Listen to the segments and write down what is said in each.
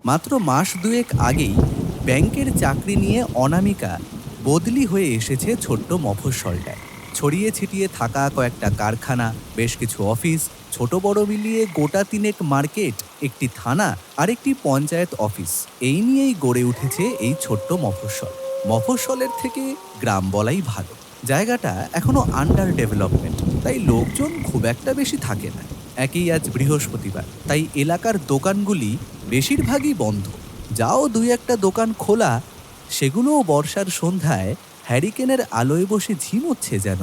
মাত্র মাস দুয়েক আগেই ব্যাংকের চাকরি নিয়ে অনামিকা বদলি হয়ে এসেছে ছোট্ট মফস্বলটায়। ছড়িয়ে ছিটিয়ে থাকা কয়েকটা কারখানা, বেশ কিছু অফিস, ছোট বড় মিলিয়ে গোটা তিনেক মার্কেট, একটি থানা আর একটি পঞ্চায়েত অফিস, এই নিয়েই গড়ে উঠেছে এই ছোট্ট মফস্বল। মফস্বলের থেকে গ্রাম বলাই ভালো। জায়গাটা এখনো আন্ডার ডেভেলপমেন্ট, তাই লোকজন খুব একটা বেশি থাকে না। একই আজ বৃহস্পতিবার, তাই এলাকার দোকানগুলি বেশিরভাগই বন্ধ। যাও দুই একটা দোকান খোলা, সেগুলোও বর্ষার সন্ধ্যায় হ্যারিকেনের আলোয় বসে ঝিমোচ্ছে যেন।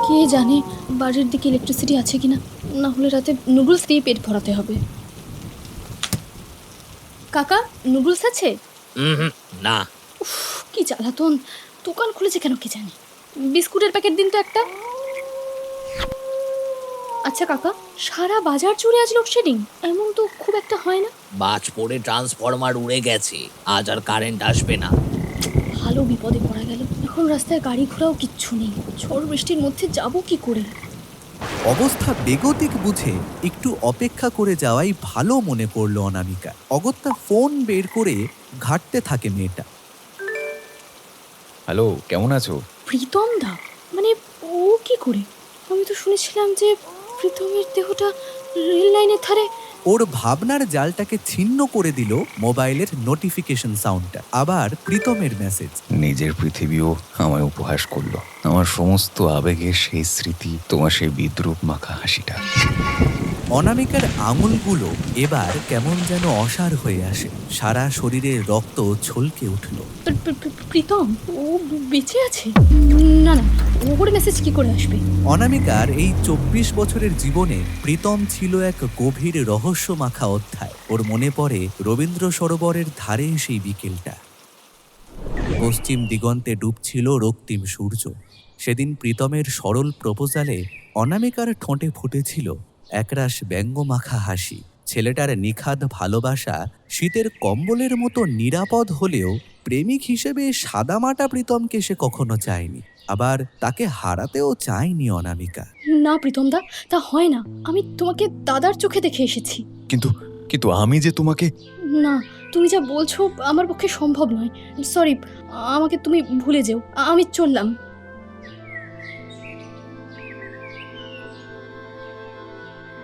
কে জানে বাড়ির দিকে ইলেকট্রিসিটি আছে কিনা, না হলে রাতে নুডলস দিয়ে পেট ভরাতে হবে। কাকা, নুডলস আছে? না। উফ, কি জ্বালাতন! দোকান খুলেছে কেন কে জানে। বিস্কুটের প্যাকেট দিন তো একটা। আচ্ছা কাকা, সারা বাজার জুড়ে আজ লোডশেডিং? এমন তো খুব একটা হয় না। বাজ পড়ে ট্রান্সফরমার উড়ে গেছে, আজ আর কারেন্ট আসবে না। ভালো বিপদে পড়া গেল। এখন রাস্তায় গাড়ি ঘোড়াও কিচ্ছু নেই। ঝড় বৃষ্টির মধ্যে যাব কি করে? অবস্থা বেগতিক বুঝে একটু অপেক্ষা করে যাওয়াই ভালো মনে করল অনামিকা। অগত্যা ফোন বের করে ঘাঁটতে থাকে মেয়েটা। হ্যালো, কেমন আছো? প্রীতম দা? মানে ও কি করে? আমি তো শুনেছিলাম যে প্রীতমের দেহটা রেল লাইনের ধারে। ওর ভাবনার জালটাকে ছিন্ন করে দিল মোবাইলের নোটিফিকেশন সাউন্ডটা। আবার প্রীতমের মেসেজ। নিজের পৃথিবীও আমায় উপহাস করলো। আমার সমস্ত আবেগের সেই স্মৃতি, তোমার সেই বিদ্রুপ মাখা হাসিটা। অনামিকার আঙুলগুলো এবার কেমন যেন অসাড় হয়ে আসে। সারা শরীরে রক্ত ছলকে উঠল। প্রীতম ও বেঁচে আছে? না না, ওর মেসেজ কি করে আসবে? অনামিকার এই 24 বছরের জীবনে প্রীতম ছিল এক গভীর রহস্য মাখা অধ্যায়। ওর মনে পড়ে রবীন্দ্র সরোবরের ধারে সেই বিকেলটা। পশ্চিম দিগন্তে ডুবছিল রক্তিম সূর্য। সেদিন প্রীতমের সরল প্রপোজালে অনামিকার ঠোঁটে ফুটেছিল একরাশ ব্যঙ্গমাখা হাসি। ছেলেটার নিখাদ ভালোবাসা শীতের কম্বলের মতো নিরাপদ হলেও প্রেমিক হিসেবে সাদামাটা প্রীতমকে সে কখনো চায়নি, আবার তাকে হারাতেও চায়নি অনামিকা। না প্রীতম দা, তা হয় না। আমি তোমাকে দাদার চোখে দেখে এসেছি। কিন্তু কিন্তু আমি যে তোমাকে... না, তুমি যা বলছো আমার পক্ষে সম্ভব নয়। সরি, আমাকে তুমি ভুলে যেও। আমি চললাম।